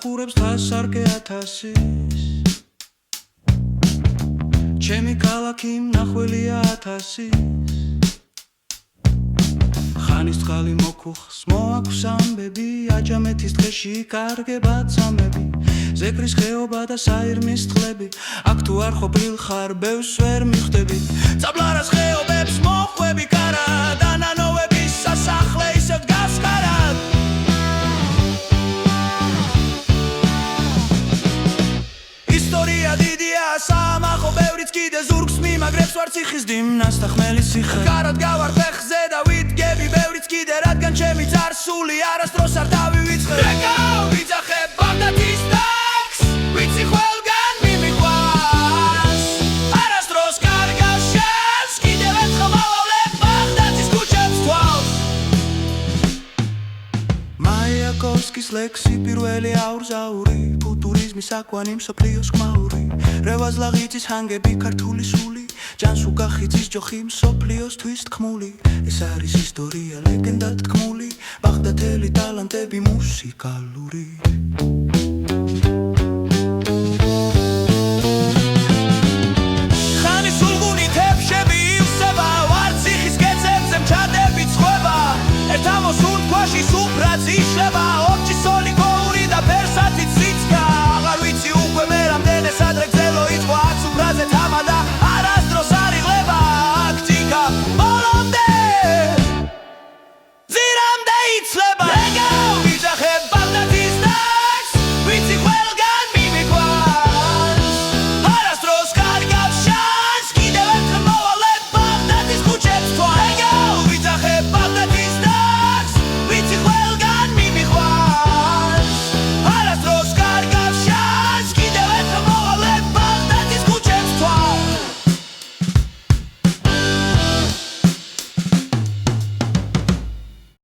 დამსახურებს თასარკე ათასის ჩემი ქალაქი მნახველია ათასის ხანის წყალი მოქუხს მოაქვს ამბები აჯამეთის დღეში კარგება წამები ზეკრის ხეობა და საირმის წყლები აქ თუ არ ყოფილ ხარ ბევრს ვერ მიხვდები წაბლარას ხეობებს მოხვები კარად ანანოების სასახლე ისევ დგას ხარად ისტორია დიდია სამახო ბევრიც კიდე ზურგს მიმაგრებს ვარ ციხის დიმნას და ხმელის ციხე კარად გავარ ფეხზე და ვიდგები ბევრიც კიდე რადგან ჩემი წარსული არასდროს არ დავივიწყე რეკაო ვიძახე ბაღდათის ტაქს ვიცი ყველგან მიმიყვანს არასდროს კარგავს შენს კიდევ ერთხელ მოვავლებ ბაღდათის ქუჩებს თვალს მაიაკოვსკის ლექსი პირველი აურზაური ფუტურიზმის აკვანი მსოფლიოს ხმაური რევაზ ლაღიძის ჰანგები ქართული სული ჯანს უგახიძის ჯოხი მსოფლიოსთვის თქმული ეს არის ისტორია ლეგენდად თქმული ბაღდათელი ტალანტები მუსიკალური